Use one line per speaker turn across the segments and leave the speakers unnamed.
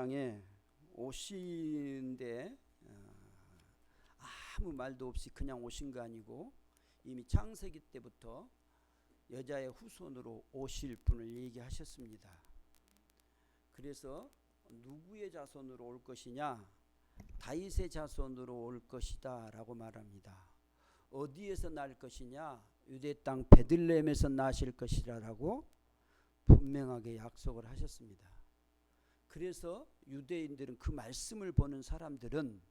땅에 오신데 아무 말도 없이 그냥 오신 거 아니고 이미 창세기 때부터 여자의 후손으로 오실 분을 얘기하셨습니다. 그래서 누구의 자손으로 올 것이냐? 다윗의 자손으로 올 것이다 라고 말합니다. 어디에서 날 것이냐? 유대 땅 베들레헴에서 나실 것이라고 분명하게 약속을 하셨습니다. 그래서 유대인들은 그 말씀을 보는 사람들은,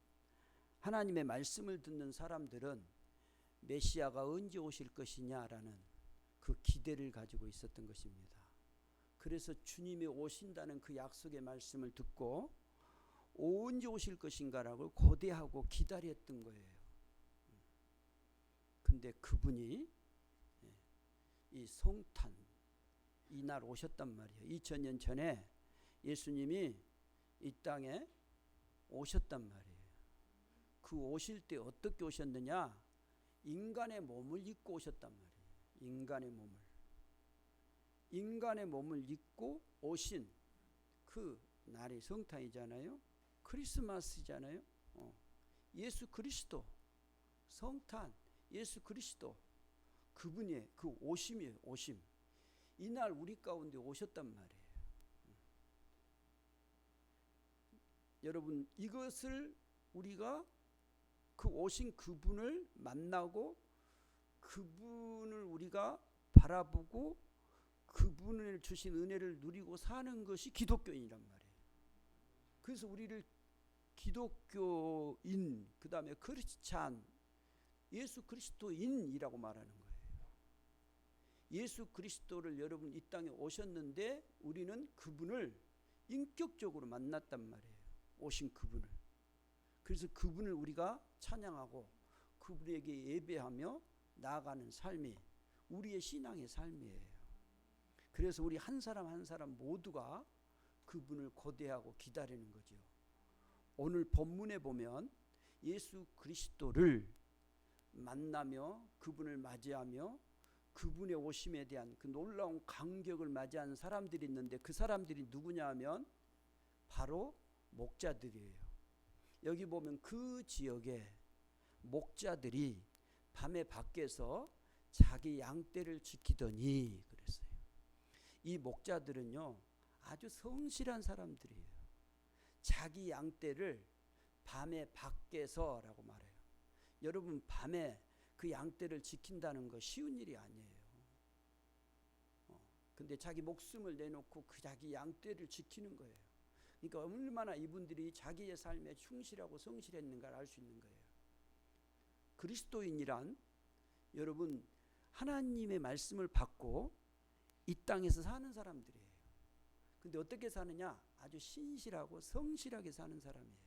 하나님의 말씀을 듣는 사람들은 메시아가 언제 오실 것이냐라는 그 기대를 가지고 있었던 것입니다. 그래서 주님이 오신다는 그 약속의 말씀을 듣고 언제 오실 것인가라고 고대하고 기다렸던 거예요. 근데 그분이 이 성탄 이날 오셨단 말이에요. 2000년 전에 예수님이 이 땅에 오셨단 말이에요. 그 오실 때 어떻게 오셨느냐? 인간의 몸을 입고 오셨단 말이에요. 인간의 몸을 입고 오신 그 날이 성탄이잖아요. 크리스마스잖아요. 예수 그리스도, 성탄, 예수 그리스도, 그분의 그 오심이에요. 오심. 이날 우리 가운데 오셨단 말이에요. 여러분, 이것을 우리가 그 오신 그분을 만나고 그분을 우리가 바라보고 그분을 주신 은혜를 누리고 사는 것이 기독교인이란 말이에요. 그래서 우리를 기독교인, 그 다음에 크리스찬, 예수 그리스도인이라고 말하는 거예요. 예수 그리스도를 여러분 이 땅에 오셨는데 우리는 그분을 인격적으로 만났단 말이에요. 오신 그분을. 그래서 그분을 우리가 찬양하고 그분에게 예배하며 나아가는 삶이 우리의 신앙의 삶이에요. 그래서 우리 한 사람 한 사람 모두가 그분을 고대하고 기다리는 거죠. 오늘 본문에 보면 예수 그리스도를 만나며 그분을 맞이하며 그분의 오심에 대한 그 놀라운 감격을 맞이하는 사람들이 있는데 그 사람들이 누구냐 하면 바로 목자들이에요. 여기 보면 그 지역에 목자들이 밤에 밖에서 자기 양떼를 지키더니 그랬어요. 이 목자들은요 아주 성실한 사람들이에요. 자기 양떼를 밤에 밖에서라고 말해요. 여러분, 밤에 그 양떼를 지킨다는 거 쉬운 일이 아니에요. 근데 자기 목숨을 내놓고 그 자기 양떼를 지키는 거예요. 그러니까 얼마나 이분들이 자기의 삶에 충실하고 성실했는가를 알 수 있는 거예요. 그리스도인이란 여러분 하나님의 말씀을 받고 이 땅에서 사는 사람들이에요. 근데 어떻게 사느냐? 아주 신실하고 성실하게 사는 사람이에요.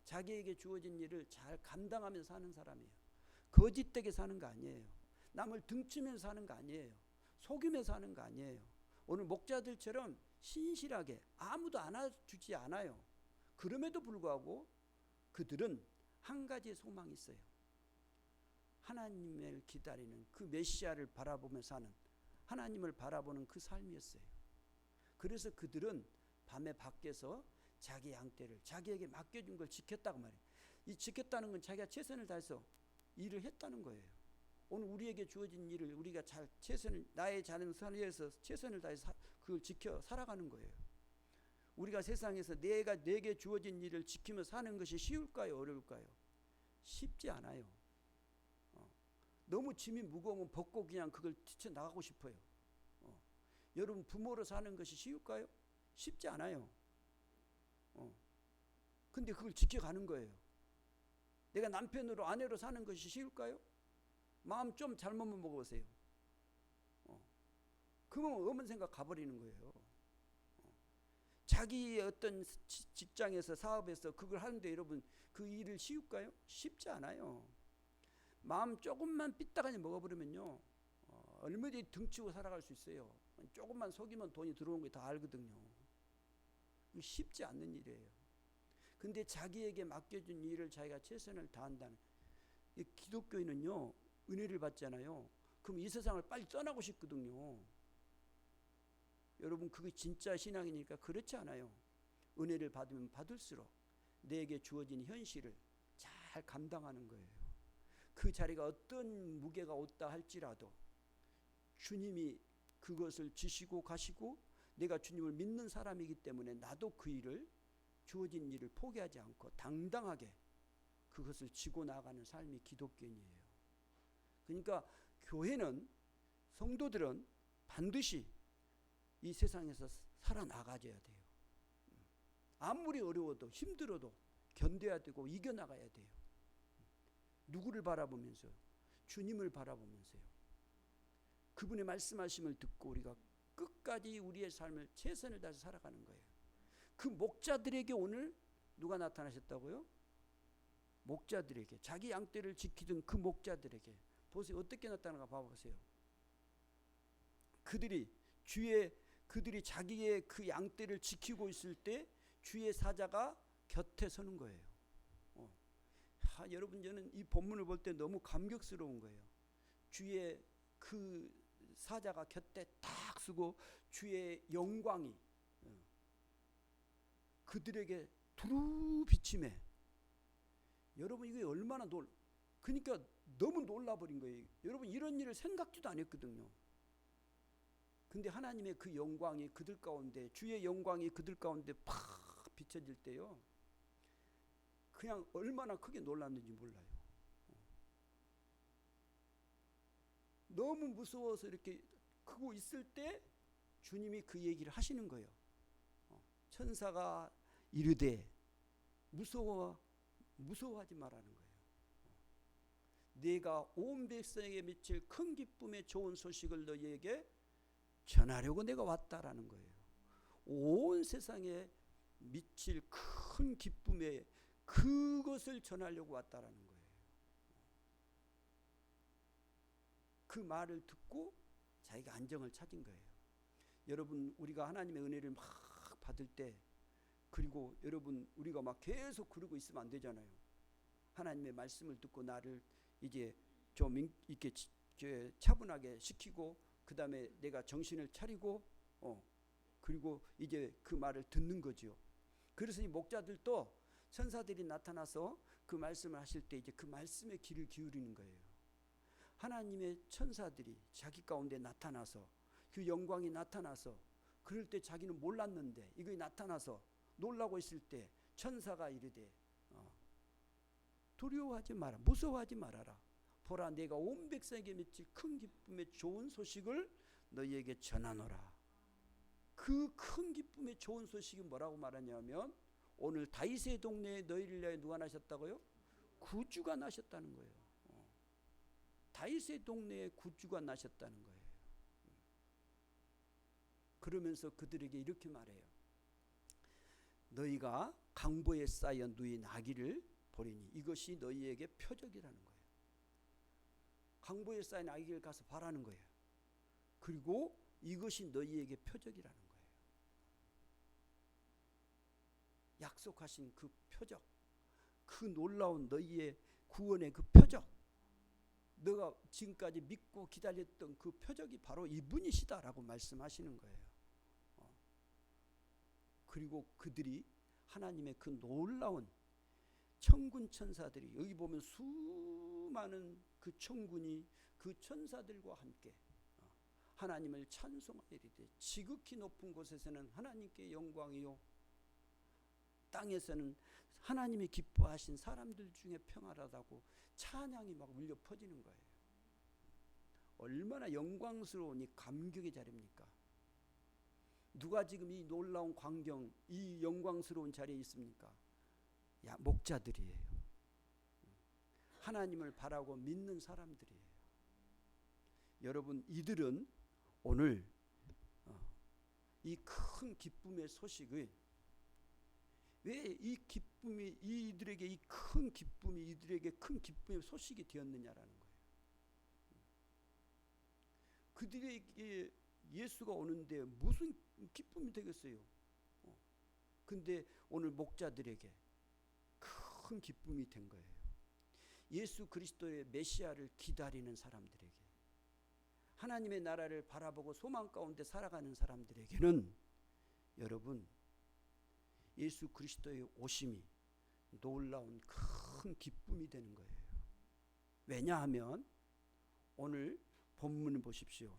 자기에게 주어진 일을 잘 감당하면서 사는 사람이에요. 거짓되게 사는 거 아니에요. 남을 등치면서 사는 거 아니에요. 속이면서 사는 거 아니에요. 오늘 목자들처럼 신실하게 아무도 안아주지 않아요. 그럼에도 불구하고 그들은 한 가지의 소망이 있어요. 하나님을 기다리는 그 메시아를 바라보며 사는, 하나님을 바라보는 그 삶이었어요. 그래서 그들은 밤에 밖에서 자기 양떼를 자기에게 맡겨준 걸 지켰다고 말해요. 이 지켰다는 건 자기가 최선을 다해서 일을 했다는 거예요. 오늘 우리에게 주어진 일을 우리가 잘 최선을, 나의 자는 선에서 최선을 다해서 그걸 지켜 살아가는 거예요. 우리가 세상에서 내게 주어진 일을 지키며 사는 것이 쉬울까요? 어려울까요? 쉽지 않아요. 너무 짐이 무거우면 벗고 그냥 그걸 뛰쳐나가고 싶어요. 여러분, 부모로 사는 것이 쉬울까요? 쉽지 않아요. 근데 그걸 지켜가는 거예요. 내가 남편으로 아내로 사는 것이 쉬울까요? 마음 좀 잘못만 먹어보세요. 그러면 어머니 생각 가버리는 거예요. 자기의 어떤 직장에서 사업에서 그걸 하는데 여러분 그 일을 쉬울까요? 쉽지 않아요. 마음 조금만 삐딱하니 먹어버리면요 얼마든지 등치고 살아갈 수 있어요. 조금만 속이면 돈이 들어오는 거 다 알거든요. 쉽지 않는 일이에요. 근데 자기에게 맡겨준 일을 자기가 최선을 다한다는, 이 기독교인은요 은혜를 받잖아요. 그럼 이 세상을 빨리 떠나고 싶거든요. 여러분, 그게 진짜 신앙이니까 그렇지 않아요. 은혜를 받으면 받을수록 내게 주어진 현실을 잘 감당하는 거예요. 그 자리가 어떤 무게가 없다 할지라도 주님이 그것을 지시고 가시고 내가 주님을 믿는 사람이기 때문에 나도 그 일을, 주어진 일을 포기하지 않고 당당하게 그것을 지고 나가는 삶이 기독교인이에요. 그러니까 교회는, 성도들은 반드시 이 세상에서 살아나가줘야 돼요. 아무리 어려워도 힘들어도 견뎌야 되고 이겨나가야 돼요. 누구를 바라보면서요? 주님을 바라보면서요. 그분의 말씀하심을 듣고 우리가 끝까지 우리의 삶을 최선을 다해서 살아가는 거예요. 그 목자들에게 오늘 누가 나타나셨다고요? 목자들에게, 자기 양떼를 지키던 그 목자들에게 보세요. 어떻게 나타나가 봐보세요. 그들이 자기의 그 양떼를 지키고 있을 때 주의 사자가 곁에 서는 거예요. 여러분, 저는 이 본문을 볼 때 너무 감격스러운 거예요. 주의 그 사자가 곁에 딱 서고 주의 영광이 그들에게 두루 비침해. 여러분, 이게 얼마나 그러니까 너무 놀라버린 거예요. 여러분, 이런 일을 생각지도 안 했거든요. 근데 하나님의 그 영광이 그들 가운데, 주의 영광이 그들 가운데 팍 비춰질 때요, 그냥 얼마나 크게 놀랐는지 몰라요. 너무 무서워서 이렇게 크고 있을 때 주님이 그 얘기를 하시는 거예요. 천사가 이르되 무서워하지 말라는 거예요. 내가 온 백성에게 미칠 큰 기쁨의 좋은 소식을 너희에게 전하려고 내가 왔다라는 거예요. 온 세상에 미칠 큰 기쁨의 그것을 전하려고 왔다라는 거예요. 그 말을 듣고 자기가 안정을 찾은 거예요. 여러분, 우리가 하나님의 은혜를 막 받을 때, 그리고 여러분, 우리가 막 계속 그러고 있으면 안 되잖아요. 하나님의 말씀을 듣고 나를 이제 좀 이렇게 차분하게 시키고, 그 다음에 내가 정신을 차리고, 그리고 이제 그 말을 듣는 거죠. 그래서 이 목자들도 천사들이 나타나서 그 말씀을 하실 때 이제 그 말씀에 귀를 기울이는 거예요. 하나님의 천사들이 자기 가운데 나타나서, 그 영광이 나타나서, 그럴 때 자기는 몰랐는데 이것이 나타나서 놀라고 있을 때 천사가 이르되 두려워하지 마라, 무서워하지 말아라. 보라, 내가 온 백성에게 미칠 큰 기쁨의 좋은 소식을 너희에게 전하노라. 그 큰 기쁨의 좋은 소식이 뭐라고 말하냐면, 오늘 다윗의 동네에 너희를 위하여 누가 나셨다고요? 구주가 나셨다는 거예요. 다윗의 동네에 구주가 나셨다는 거예요. 그러면서 그들에게 이렇게 말해요. 너희가 강보에 쌓여 누인 아기를 보리니 이것이 너희에게 표적이라는 거예요. 강보에 쌓인 아기를 가서 바라는 거예요. 그리고 이것이 너희에게 표적이라는 거예요. 약속하신 그 표적, 그 놀라운 너희의 구원의 그 표적, 너가 지금까지 믿고 기다렸던 그 표적이 바로 이분이시다라고 말씀하시는 거예요. 그리고 그들이 하나님의 그 놀라운 천군 천사들이, 여기 보면 수많은 그 천군이 그 천사들과 함께 하나님을 찬송하리되 지극히 높은 곳에서는 하나님께 영광이요, 땅에서는 하나님이 기뻐하신 사람들 중에 평안하다고 찬양이 막 울려 퍼지는 거예요. 얼마나 영광스러운 이 감격의 자리입니까? 누가 지금 이 놀라운 광경, 이 영광스러운 자리에 있습니까? 목자들이에요. 하나님을 바라고 믿는 사람들이에요. 여러분, 이들은 오늘 이 큰 기쁨의 소식을, 왜 이 기쁨이 이들에게, 이 큰 기쁨이 이들에게 큰 기쁨의 소식이 되었느냐라는 거예요. 그들에게 예수가 오는데 무슨 기쁨이 되겠어요? 근데 오늘 목자들에게 큰 기쁨이 된 거예요. 예수 그리스도의 메시아를 기다리는 사람들에게, 하나님의 나라를 바라보고 소망 가운데 살아가는 사람들에게는 여러분, 예수 그리스도의 오심이 놀라운 큰 기쁨이 되는 거예요. 왜냐하면 오늘 본문을 보십시오.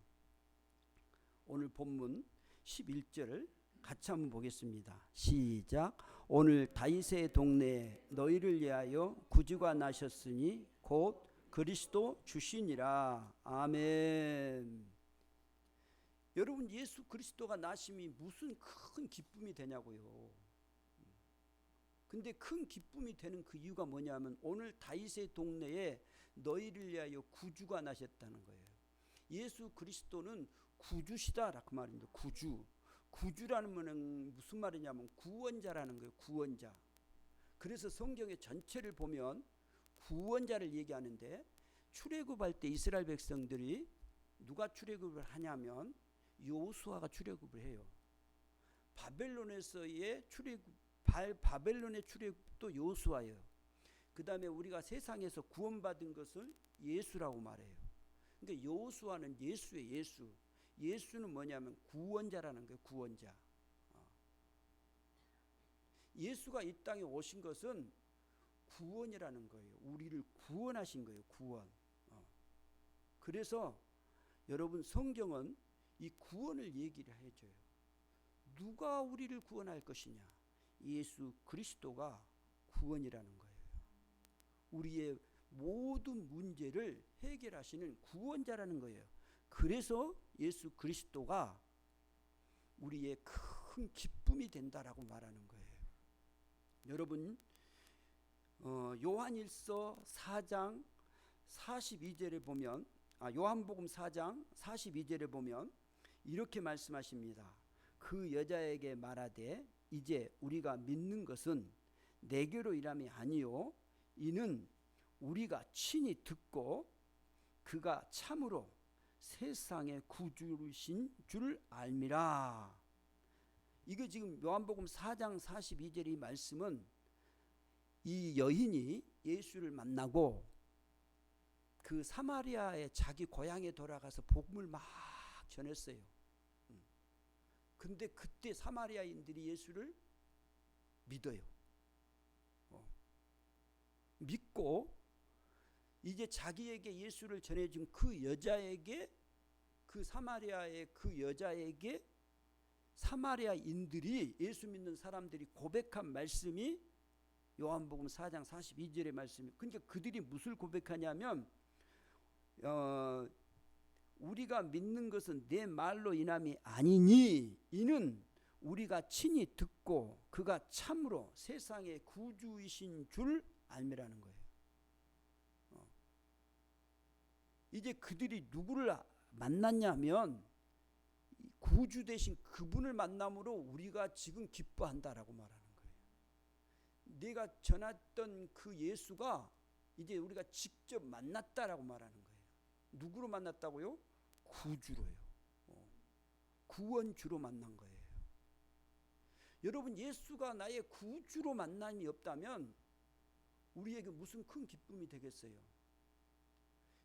오늘 본문 11절을 같이 한번 보겠습니다. 시작. 오늘 다윗의 동네에 너희를 위하여 구주가 나셨으니 곧 그리스도 주시니라. 아멘. 여러분, 예수 그리스도가 나심이 무슨 큰 기쁨이 되냐고요. 근데 큰 기쁨이 되는 그 이유가 뭐냐면 오늘 다윗의 동네에 너희를 위하여 구주가 나셨다는 거예요. 예수 그리스도는 구주시다라고 말입니다. 구주라는 말은 무슨 말이냐면 구원자라는 거예요. 구원자. 그래서 성경의 전체를 보면 구원자를 얘기하는데, 출애굽할 때 이스라엘 백성들이 누가 출애굽을 하냐면 여호수아가 출애굽을 해요. 바벨론에서의 바벨론의 출애굽도 여호수아예요. 그 다음에 우리가 세상에서 구원받은 것을 예수라고 말해요. 그러니까 여호수아는 예수예요. 예수는 뭐냐면 구원자라는 거예요. 구원자. 예수가 이 땅에 오신 것은 구원이라는 거예요. 우리를 구원하신 거예요. 구원. 그래서 여러분, 성경은 이 구원을 얘기를 해줘요. 누가 우리를 구원할 것이냐? 예수 그리스도가 구원이라는 거예요. 우리의 모든 문제를 해결하시는 구원자라는 거예요. 그래서 예수 그리스도가 우리의 큰 기쁨이 된다라고 말하는 거예요. 여러분, 요한일서 4장 42절에 보면, 요한복음 4장 42절에 보면 이렇게 말씀하십니다. 그 여자에게 말하되 이제 우리가 믿는 것은 내게로 일함이 아니요 이는 우리가 친히 듣고 그가 참으로 세상의 구주이신 줄 알미라. 이거 지금 요한복음 4장 42절의 말씀은 이 여인이 예수를 만나고 그 사마리아의 자기 고향에 돌아가서 복음을 막 전했어요. 근데 그때 사마리아인들이 예수를 믿어요. 믿고 이제 자기에게 예수를 전해준 그 여자에게, 그 사마리아의 그 여자에게 사마리아인들이, 예수 믿는 사람들이 고백한 말씀이 요한복음 4장 42절의 말씀이. 그러니까 그들이 무엇을 고백하냐면 우리가 믿는 것은 내 말로 인함이 아니니 이는 우리가 친히 듣고 그가 참으로 세상의 구주이신 줄 알미라는 거예요. 이제 그들이 누구를 만났냐면 구주 되신 그분을 만남으로 우리가 지금 기뻐한다라고 말하는 거예요. 내가 전했던 그 예수가 이제 우리가 직접 만났다라고 말하는 거예요. 누구로 만났다고요? 구주로요. 구원주로 만난 거예요. 여러분, 예수가 나의 구주로 만남이 없다면 우리에게 무슨 큰 기쁨이 되겠어요?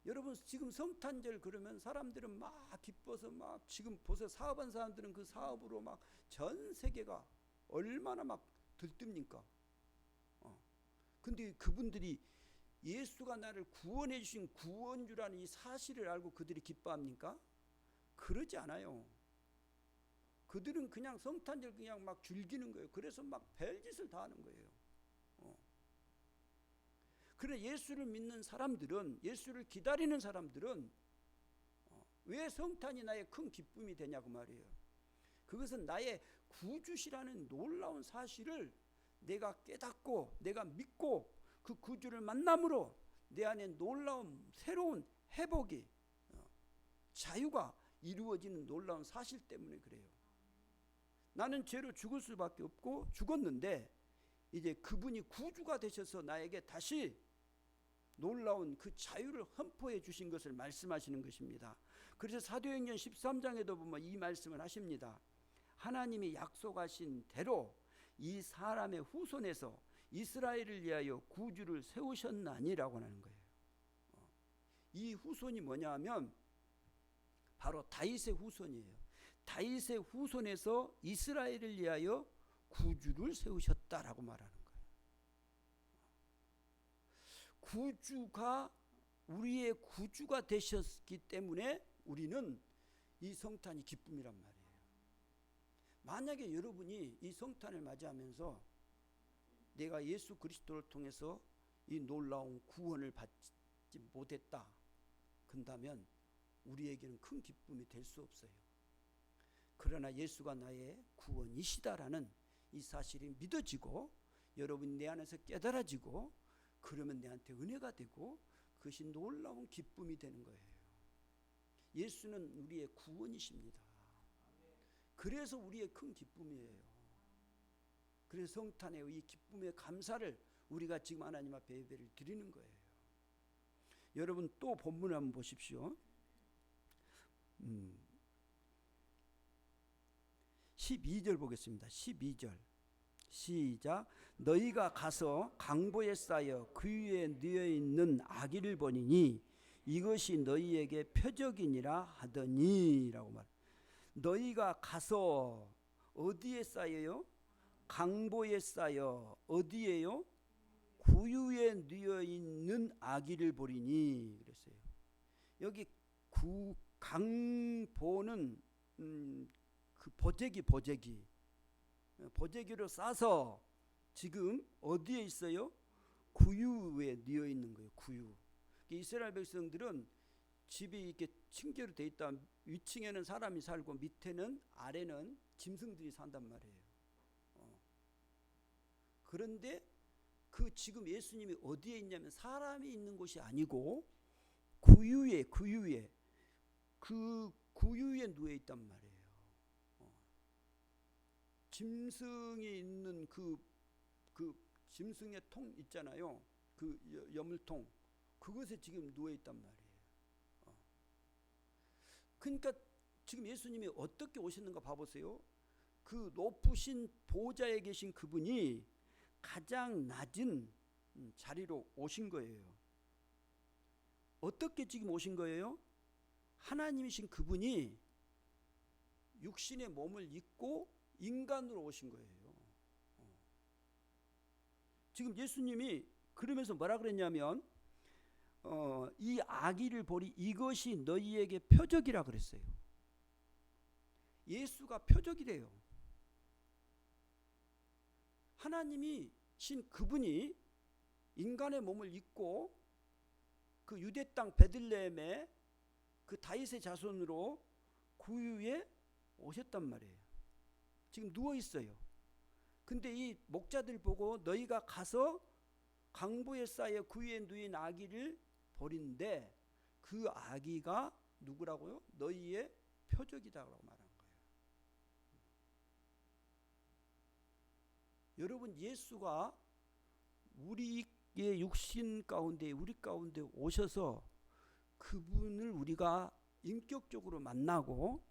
여러분, 지금 성탄절 그러면 사람들은 막 기뻐서 막, 지금 보세요. 사업한 사람들은 그 사업으로 막 전 세계가 얼마나 막 들뜹니까? 근데 그분들이 예수가 나를 구원해 주신 구원주라는 이 사실을 알고 그들이 기뻐합니까? 그러지 않아요. 그들은 그냥 성탄절 그냥 막 즐기는 거예요. 그래서 막 별짓을 다 하는 거예요. 그래, 예수를 믿는 사람들은, 예수를 기다리는 사람들은 왜 성탄이 나의 큰 기쁨이 되냐고 말이에요. 그것은 나의 구주시라는 놀라운 사실을 내가 깨닫고 내가 믿고 그 구주를 만남으로 내 안에 놀라운 새로운 회복이, 자유가 이루어지는 놀라운 사실 때문에 그래요. 나는 죄로 죽을 수밖에 없고 죽었는데 이제 그분이 구주가 되셔서 나에게 다시 놀라운 그 자유를 선포해 주신 것을 말씀하시는 것입니다. 그래서 사도행전 13장에도 보면 이 말씀을 하십니다. 하나님이 약속하신 대로 이 사람의 후손에서 이스라엘을 위하여 구주를 세우셨나니라고 하는 거예요. 이 후손이 뭐냐 하면 바로 다윗의 후손이에요. 다윗의 후손에서 이스라엘을 위하여 구주를 세우셨다라고 말하는 거예요. 구주가 우리의 구주가 되셨기 때문에 우리는 이 성탄이 기쁨이란 말이에요. 만약에 여러분이 이 성탄을 맞이하면서 내가 예수 그리스도를 통해서 이 놀라운 구원을 받지 못했다 그런다면 우리에게는 큰 기쁨이 될 수 없어요. 그러나 예수가 나의 구원이시다라는 이 사실이 믿어지고 여러분이 내 안에서 깨달아지고 그러면 내한테 은혜가 되고 그것이 놀라운 기쁨이 되는 거예요. 예수는 우리의 구원이십니다. 그래서 우리의 큰 기쁨이에요. 그래서 성탄의 이 기쁨의 감사를 우리가 지금 하나님 앞에 예배를 드리는 거예요. 여러분 또 본문을 한번 보십시오. 12절 보겠습니다. 12절 시작. 너희가 가서 강보에 쌓여 그 위에 누워있는 아기를 보니니 이것이 너희에게 표적이니라 하더니 라고 말. 너희가 가서 어디에 쌓여요? 강보에 쌓여 어디에요? 구유에 누워있는 아기를 보리니 그랬어요. 여기 강보는 그 보재기로 싸서 지금 어디에 있어요? 구유에 누워 있는 거예요. 구유. 이스라엘 백성들은 집이 이렇게 층계로 돼 있다. 위층에는 사람이 살고 밑에는 아래는 짐승들이 산단 말이에요. 그런데 그 지금 예수님이 어디에 있냐면 사람이 있는 곳이 아니고 구유에 그 구유에 누워 있단 말이에요. 짐승이 있는 그 짐승의 통 있잖아요. 그 여물통 그것에 지금 누워 있단 말이에요. 그러니까 지금 예수님이 어떻게 오셨는가 봐보세요. 그 높으신 보좌에 계신 그분이 가장 낮은 자리로 오신 거예요. 어떻게 지금 오신 거예요? 하나님이신 그분이 육신의 몸을 입고 인간으로 오신 거예요. 지금 예수님이 그러면서 뭐라 그랬냐면 이 아기를 보리 이것이 너희에게 표적이라 그랬어요. 예수가 표적이래요. 하나님이신 그분이 인간의 몸을 입고 그 유대 땅 베들레헴에 그 다윗의 자손으로 구유에 오셨단 말이에요. 지금 누워 있어요. 근데 이 목자들 보고 너희가 가서 강보에 쌓여 구유에 누인 아기를 보린데 그 아기가 누구라고요? 너희의 표적이다라고 말한 거예요. 여러분 예수가 우리의 육신 가운데 우리 가운데 오셔서 그분을 우리가 인격적으로 만나고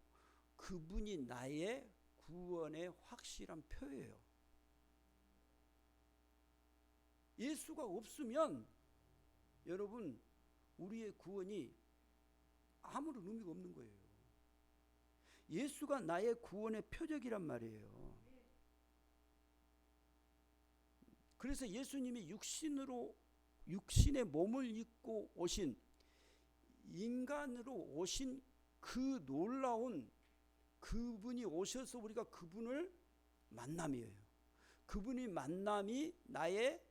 그분이 나의 구원의 확실한 표예요. 예수가 없으면 여러분 우리의 구원이 아무런 의미가 없는 거예요. 예수가 나의 구원의 표적이란 말이에요. 그래서 예수님이 육신의 몸을 입고 오신 인간으로 오신 그 놀라운 그분이 오셔서 우리가 그분을 만남이에요. 그분이 만남이 나의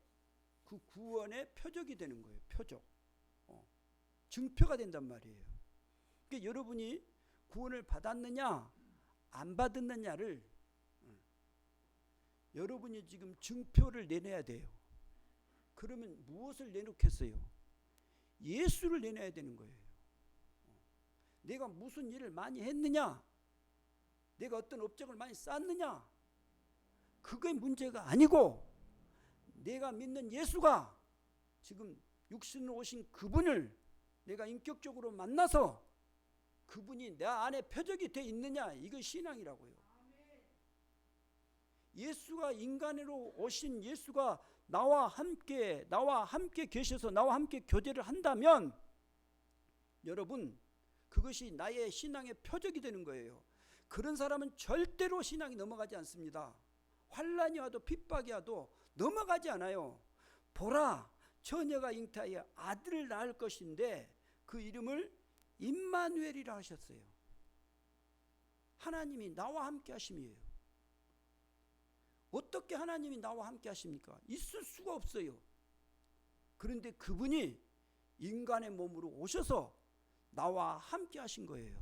그 구원의 표적이 되는 거예요. 표적. 증표가 된단 말이에요. 그러니까 여러분이 구원을 받았느냐 안 받았느냐를 여러분이 지금 증표를 내놔야 돼요. 그러면 무엇을 내놓겠어요? 예수를 내놔야 되는 거예요. 내가 무슨 일을 많이 했느냐, 내가 어떤 업적을 많이 쌓느냐, 그게 문제가 아니고 내가 믿는 예수가 지금 육신으로 오신 그분을 내가 인격적으로 만나서 그분이 내 안에 표적이 돼 있느냐, 이거 신앙이라고요. 예수가 인간으로 오신 예수가 나와 함께 계셔서 나와 함께 교제를 한다면 여러분 그것이 나의 신앙의 표적이 되는 거예요. 그런 사람은 절대로 신앙이 넘어가지 않습니다. 환난이 와도 핍박이 와도 넘어가지 않아요. 보라, 처녀가 잉타하여 아들을 낳을 것인데 그 이름을 임마누엘이라 하셨어요. 하나님이 나와 함께 하심이에요. 어떻게 하나님이 나와 함께 하십니까? 있을 수가 없어요. 그런데 그분이 인간의 몸으로 오셔서 나와 함께 하신 거예요.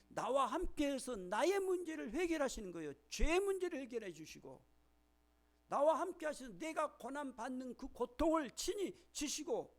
나와 함께 해서 나의 문제를 해결하시는 거예요. 죄의 문제를 해결해 주시고, 나와 함께 하셔서 내가 고난받는 그 고통을 친히 지시고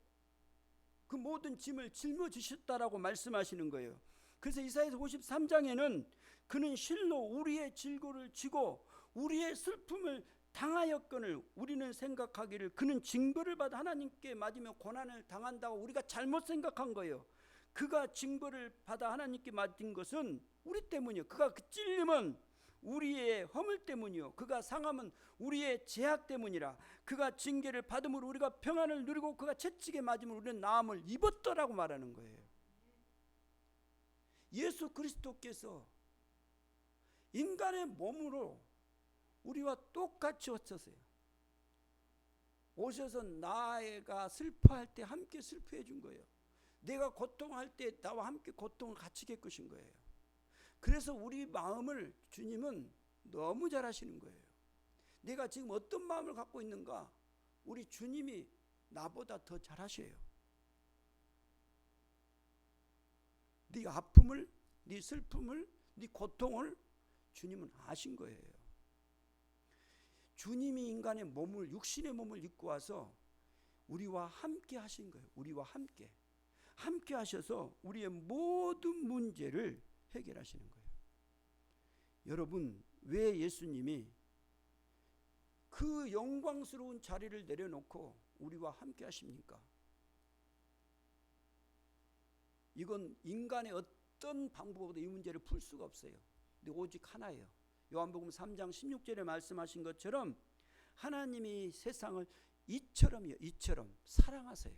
그 모든 짐을 짊어지셨다라고 말씀하시는 거예요. 그래서 이사야서 53장에는 그는 실로 우리의 질고를 지고 우리의 슬픔을 당하였거늘 우리는 생각하기를 그는 징벌을 받아 하나님께 맞으며 고난을 당한다고 우리가 잘못 생각한 거예요. 그가 징벌을 받아 하나님께 맞은 것은 우리 때문이요. 그가 그 찔림은 우리의 허물 때문이요. 그가 상함은 우리의 죄악 때문이라. 그가 징계를 받음으로 우리가 평안을 누리고 그가 채찍에 맞음으로 우리는 나음을 입었더라고 말하는 거예요. 예수 그리스도께서 인간의 몸으로 우리와 똑같이 오셨어요. 오셔서 나가 슬퍼할 때 함께 슬퍼해 준 거예요. 내가 고통할 때 나와 함께 고통을 같이 겪으신 거예요. 그래서 우리 마음을 주님은 너무 잘 아시는 거예요. 내가 지금 어떤 마음을 갖고 있는가 우리 주님이 나보다 더 잘 아셔요. 네 아픔을, 네 슬픔을, 네 고통을 주님은 아신 거예요. 주님이 인간의 몸을, 육신의 몸을 입고 와서 우리와 함께 하신 거예요. 우리와 함께 하셔서 우리의 모든 문제를 해결하시는 거예요. 여러분, 왜 예수님이 그 영광스러운 자리를 내려놓고 우리와 함께 하십니까? 이건 인간의 어떤 방법으로도 이 문제를 풀 수가 없어요. 근데 오직 하나예요. 요한복음 3장 16절에 말씀하신 것처럼 하나님이 세상을 이처럼 사랑하세요.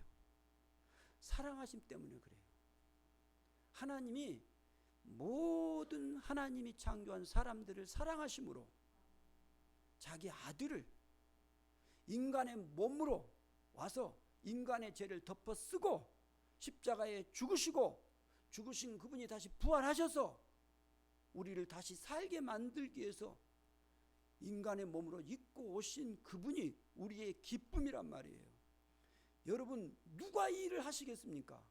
사랑하심 때문에 그래요. 하나님이 모든 하나님이 창조한 사람들을 사랑하심으로 자기 아들을 인간의 몸으로 와서 인간의 죄를 덮어 쓰고 십자가에 죽으신 그분이 다시 부활하셔서 우리를 다시 살게 만들기 위해서 인간의 몸으로 입고 오신 그분이 우리의 기쁨이란 말이에요. 여러분, 누가 이 일을 하시겠습니까?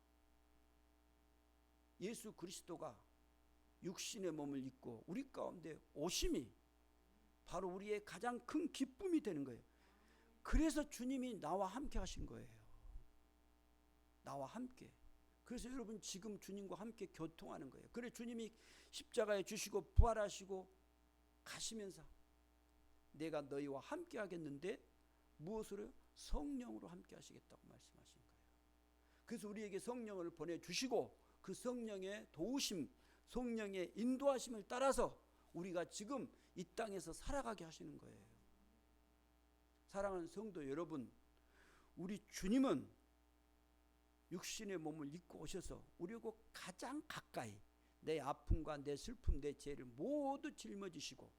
예수 그리스도가 육신의 몸을 입고 우리 가운데 오심이 바로 우리의 가장 큰 기쁨이 되는 거예요. 그래서 주님이 나와 함께 하신 거예요. 나와 함께. 그래서 여러분 지금 주님과 함께 교통하는 거예요. 그래 주님이 십자가에 주시고 부활하시고 가시면서 내가 너희와 함께 하겠는데 무엇으로요? 성령으로 함께 하시겠다고 말씀하신 거예요. 그래서 우리에게 성령을 보내주시고 그 성령의 도우심, 성령의 인도하심을 따라서 우리가 지금 이 땅에서 살아가게 하시는 거예요. 사랑하는 성도 여러분, 우리 주님은 육신의 몸을 입고 오셔서 우리하고 가장 가까이 내 아픔과 내 슬픔, 내 죄를 모두 짊어지시고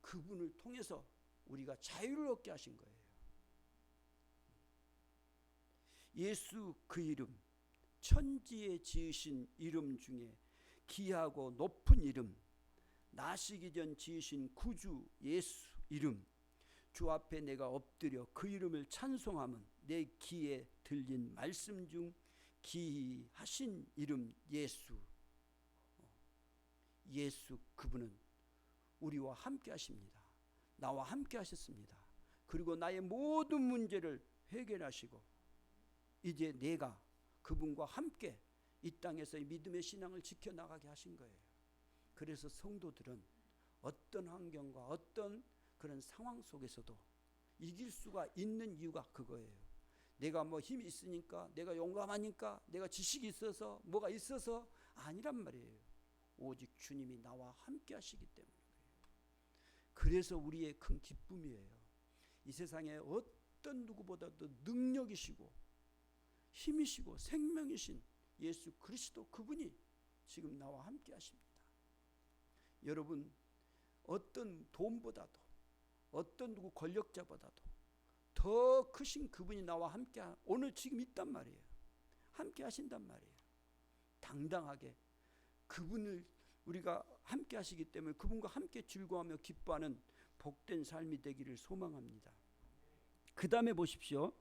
그분을 통해서 우리가 자유를 얻게 하신 거예요. 예수 그 이름, 천지에 지으신 이름 중에 귀하고 높은 이름, 나시기 전 지으신 구주 예수 이름, 주 앞에 내가 엎드려 그 이름을 찬송하면 내 귀에 들린 말씀 중 귀하신 이름 예수. 예수 그분은 우리와 함께 하십니다. 나와 함께 하셨습니다. 그리고 나의 모든 문제를 해결하시고 이제 내가 그분과 함께 이 땅에서의 믿음의 신앙을 지켜나가게 하신 거예요. 그래서 성도들은 어떤 환경과 어떤 그런 상황 속에서도 이길 수가 있는 이유가 그거예요. 내가 뭐 힘이 있으니까, 내가 용감하니까, 내가 지식이 있어서, 뭐가 있어서 아니란 말이에요. 오직 주님이 나와 함께 하시기 때문에. 그래서 우리의 큰 기쁨이에요. 이 세상에 어떤 누구보다도 능력이시고 힘이시고 생명이신 예수 그리스도 그분이 지금 나와 함께 하십니다. 여러분, 어떤 돈보다도 어떤 누구 권력자보다도 더 크신 그분이 나와 함께 오늘 지금 있단 말이에요. 함께 하신단 말이에요. 당당하게 그분을 우리가 함께 하시기 때문에 그분과 함께 즐거워하며 기뻐하는 복된 삶이 되기를 소망합니다. 그 다음에 보십시오.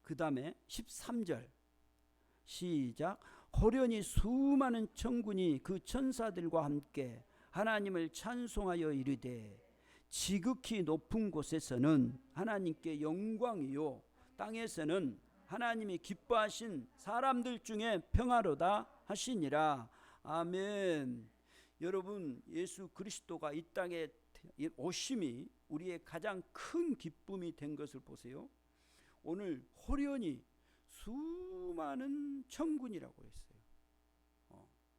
그 다음에 13절 시작. 호련히 수많은 천군이 그 천사들과 함께 하나님을 찬송하여 이르되 지극히 높은 곳에서는 하나님께 영광이요 땅에서는 하나님이 기뻐하신 사람들 중에 평화로다 하시니라. 아멘. 여러분, 예수 그리스도가 이 땅에 오심이 우리의 가장 큰 기쁨이 된 것을 보세요. 오늘 호련히 수많은 천군이라고 했어요.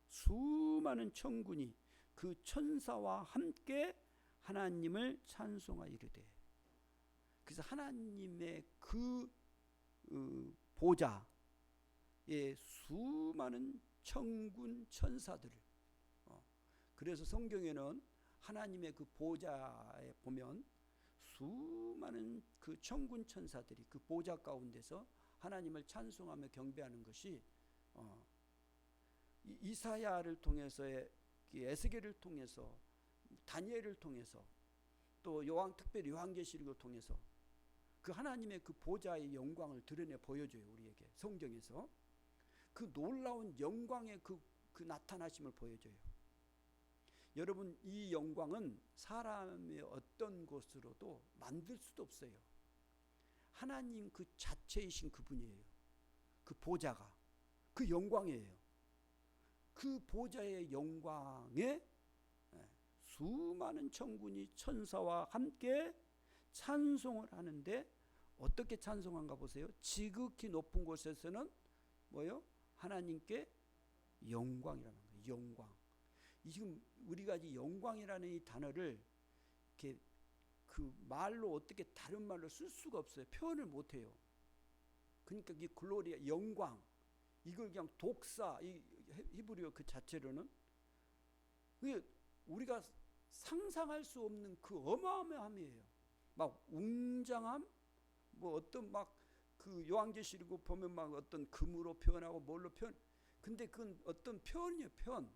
수많은 천군이 그 천사와 함께 하나님을 찬송하여 이르되. 그래서 하나님의 그 보좌에 수많은 천군 천사들. 그래서 성경에는 하나님의 그 보좌에 보면 수많은 그 천군 천사들이 그 보좌 가운데서 하나님을 찬송하며 경배하는 것이 이사야를 통해서의 에스겔을 통해서 다니엘을 통해서 또 특별히 요한계시록을 통해서 그 하나님의 그 보좌의 영광을 드러내 보여줘요. 우리에게 성경에서 그 놀라운 영광의 그 나타나심을 보여줘요. 여러분, 이 영광은 사람의 어떤 것으로도 만들 수도 없어요. 하나님 그 자체이신 그분이에요. 그 보좌가 그 영광이에요. 그 보좌의 영광에 수많은 천군이 천사와 함께 찬송을 하는데 어떻게 찬송한가 보세요. 지극히 높은 곳에서는 뭐요? 하나님께 영광이라는 거예요. 영광. 지금 우리가 이 영광이라는 이 단어를 이렇게 그 말로 어떻게 다른 말로 쓸 수가 없어요. 표현을 못 해요. 그러니까 이 글로리아 영광 이걸 그냥 독사 이 히브리어 그 자체로는 우리가 상상할 수 없는 그 어마어마함이에요. 막 웅장함, 뭐 어떤 막 그 요한계시록 보면 막 어떤 금으로 표현하고 뭘로 표현. 근데 그건 어떤 표현이에요. 표현.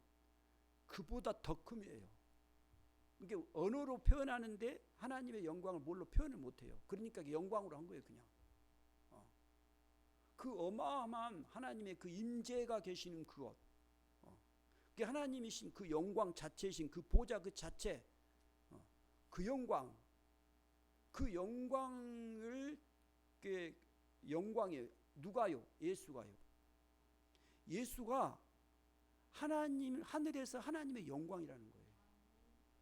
그보다 더 큼이에요. 그러니까 언어로 표현하는데 하나님의 영광을 뭘로 표현을 못해요. 그러니까 영광으로 한 거예요. 그냥. 그 어마어마한 하나님의 그 임재가 계시는 그것. 그게 하나님이신 그 영광 자체이신 그 보좌 그 자체. 그 영광. 그 영광을 영광이에요. 누가요? 예수가요. 예수가 하나님 하늘에서 하나님의 영광이라는 거예요.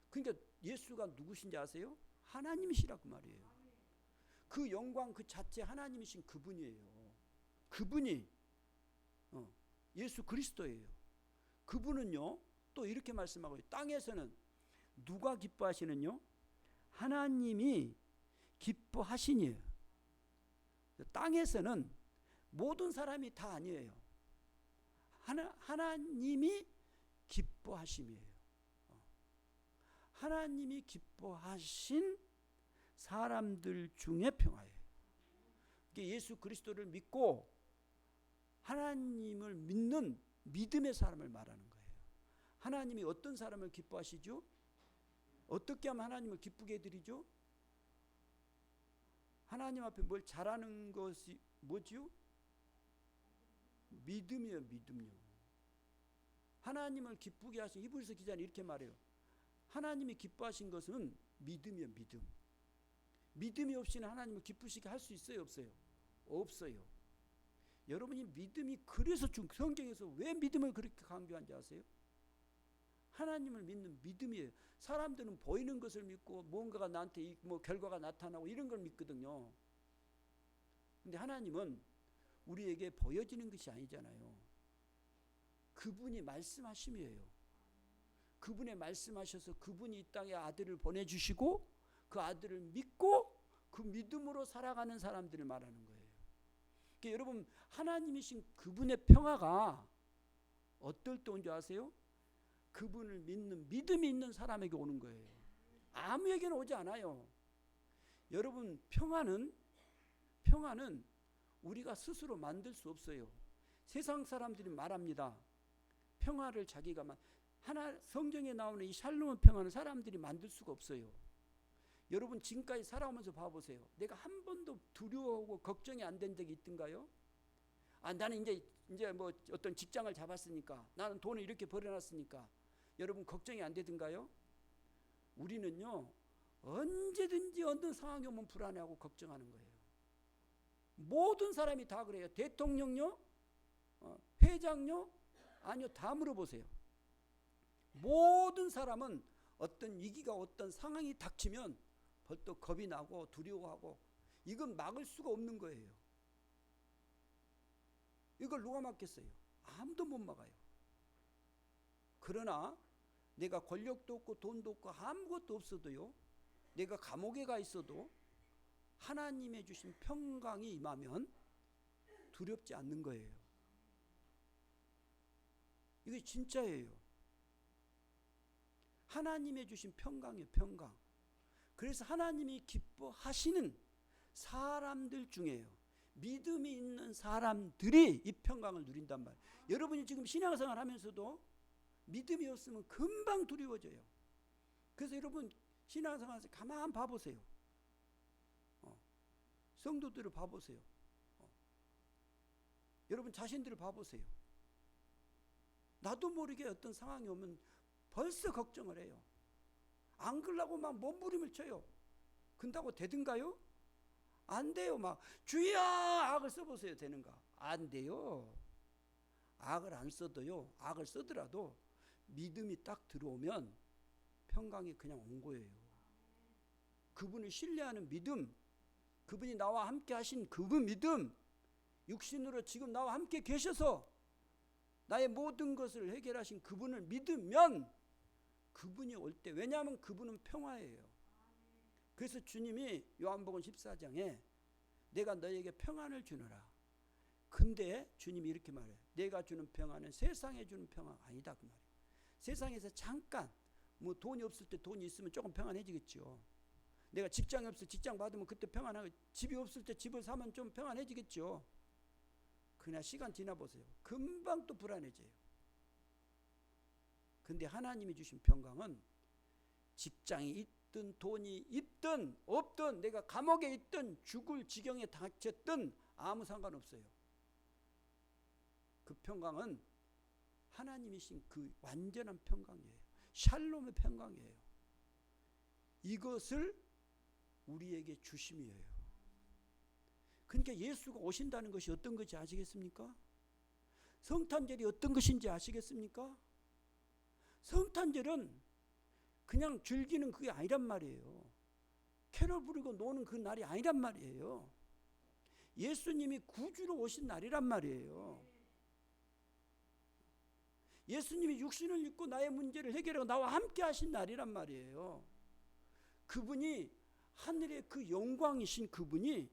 그러니까 예수가 누구신지 아세요? 하나님이시라고 말이에요. 그 영광 그 자체 하나님이신 그분이에요. 그분이 예수 그리스도예요. 그분은요 또 이렇게 말씀하고 있어요. 땅에서는 누가 기뻐하시는요? 하나님이 기뻐하시니에요. 땅에서는 모든 사람이 다 아니에요. 하나님이 기뻐하심이에요. 하나님이 기뻐하신 사람들 중에 평화예요. 예수 그리스도를 믿고 하나님을 믿는 믿음의 사람을 말하는 거예요. 하나님이 어떤 사람을 기뻐하시죠? 어떻게 하면 하나님을 기쁘게 해드리죠? 하나님 앞에 뭘 잘하는 것이 뭐지요? 믿음이에요. 믿음요. 하나님을 기쁘게 하신 히브리서 기자는 이렇게 말해요. 하나님이 기뻐하신 것은 믿음이에요. 믿음. 믿음이 없이는 하나님을 기쁘시게 할 수 있어요? 없어요? 없어요. 여러분이 믿음이 그래서 성경에서 왜 믿음을 그렇게 강조한지 아세요? 하나님을 믿는 믿음이에요. 사람들은 보이는 것을 믿고 뭔가가 나한테 뭐 결과가 나타나고 이런 걸 믿거든요. 근데 하나님은 우리에게 보여지는 것이 아니잖아요. 그분이 말씀하심이에요. 그분의 말씀하셔서 그분이 이 땅에 아들을 보내주시고 그 아들을 믿고 그 믿음으로 살아가는 사람들을 말하는 거예요. 그러니까 여러분 하나님이신 그분의 평화가 어떨 때 온 줄 아세요? 그분을 믿는 믿음이 있는 사람에게 오는 거예요. 아무에게는 오지 않아요. 여러분, 평화는 우리가 스스로 만들 수 없어요. 세상 사람들이 말합니다. 평화를 자기가 하나 성경에 나오는 이 샬롬 평화는 사람들이 만들 수가 없어요. 여러분, 지금까지 살아오면서 봐보세요. 내가 한 번도 두려워하고 걱정이 안 된 적이 있던가요? 나는 이제 뭐 어떤 직장을 잡았으니까, 나는 돈을 이렇게 벌어놨으니까 여러분 걱정이 안 되던가요? 우리는요, 언제든지 어떤 상황이 오면 불안해하고 걱정하는 거예요. 모든 사람이 다 그래요. 대통령요, 회장요, 아니요, 다 물어보세요. 모든 사람은 어떤 위기가, 어떤 상황이 닥치면 벌떡 겁이 나고 두려워하고, 이건 막을 수가 없는 거예요. 이걸 누가 막겠어요? 아무도 못 막아요. 그러나 내가 권력도 없고 돈도 없고 아무것도 없어도요, 내가 감옥에 가 있어도 하나님의 주신 평강이 임하면 두렵지 않는 거예요. 이게 진짜예요. 하나님의 주신 평강이에요. 평강. 그래서 하나님이 기뻐하시는 사람들 중에요, 믿음이 있는 사람들이 이 평강을 누린단 말이에요. 여러분이 지금 신앙생활 하면서도 믿음이 없으면 금방 두려워져요. 그래서 여러분 신앙생활에서 가만 봐보세요. 성도들을 봐보세요. 여러분 자신들을 봐보세요. 나도 모르게 어떤 상황이 오면 벌써 걱정을 해요. 안 그러려고 막 몸부림을 쳐요. 근다고 되든가요? 안 돼요. 막 주여 악을 써보세요. 되는가? 안 돼요. 악을 안 써도요, 악을 쓰더라도 믿음이 딱 들어오면 평강이 그냥 온 거예요. 그분을 신뢰하는 믿음, 그분이 나와 함께 하신 그분 믿음, 육신으로 지금 나와 함께 계셔서 나의 모든 것을 해결하신 그분을 믿으면 그분이 올 때, 왜냐하면 그분은 평화예요. 그래서 주님이 요한복음 14장에 내가 너에게 평안을 주노라. 근데 주님이 이렇게 말해요. 내가 주는 평안은 세상에 주는 평화가 아니다, 그 말이에요. 세상에서 잠깐 뭐 돈이 없을 때 돈이 있으면 조금 평안해지겠죠. 내가 직장이 없을 때 직장 받으면 그때 평안하고, 집이 없을 때 집을 사면 좀 평안해지겠죠. 그러나 시간 지나보세요. 금방 또 불안해져요. 근데 하나님이 주신 평강은 직장이 있든 돈이 있든 없든, 내가 감옥에 있든 죽을 지경에 닥쳤든 아무 상관없어요. 그 평강은 하나님이신 그 완전한 평강이에요. 샬롬의 평강이에요. 이것을 우리에게 주심이에요. 그러니까 예수가 오신다는 것이 어떤 것인지 아시겠습니까? 성탄절이 어떤 것인지 아시겠습니까? 성탄절은 그냥 즐기는 그게 아니란 말이에요. 캐롤 부르고 노는 그 날이 아니란 말이에요. 예수님이 구주로 오신 날이란 말이에요. 예수님이 육신을 입고 나의 문제를 해결하고 나와 함께 하신 날이란 말이에요. 그분이 하늘의 그 영광이신 그분이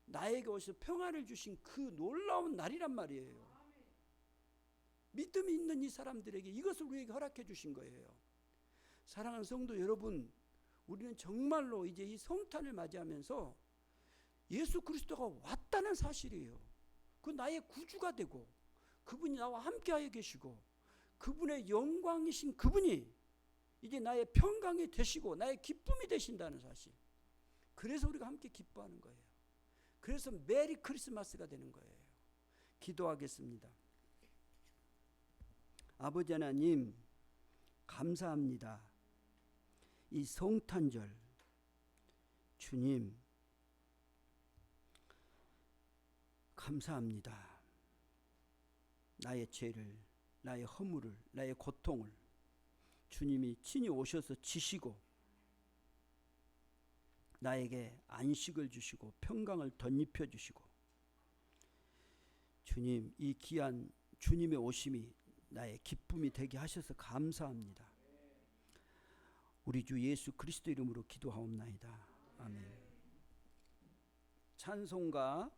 나에게 오셔서 평안을 주신 그 놀라운 날이란 말이에요. 믿음이 있는 이 사람들에게 이것을 우리에게 허락해 주신 거예요. 사랑하는 성도 여러분, 우리는 정말로 이제 이 성탄을 맞이하면서 예수 그리스도가 왔다는 사실이에요. 그 나의 구주가 되고 그분이 나와 함께하여 계시고 그분의 영광이신 그분이 이제 나의 평강이 되시고 나의 기쁨이 되신다는 사실. 그래서 우리가 함께 기뻐하는 거예요. 그래서 메리 크리스마스가 되는 거예요. 기도하겠습니다. 아버지 하나님, 감사합니다. 이 성탄절, 주님 감사합니다. 나의 죄를, 나의 허물을, 나의 고통을 주님이 친히 오셔서 지시고 나에게 안식을 주시고 평강을 덧입혀 주시고, 주님 이 귀한 주님의 오심이 나의 기쁨이 되게 하셔서 감사합니다. 우리 주 예수 그리스도 이름으로 기도하옵나이다. 아멘. 찬송가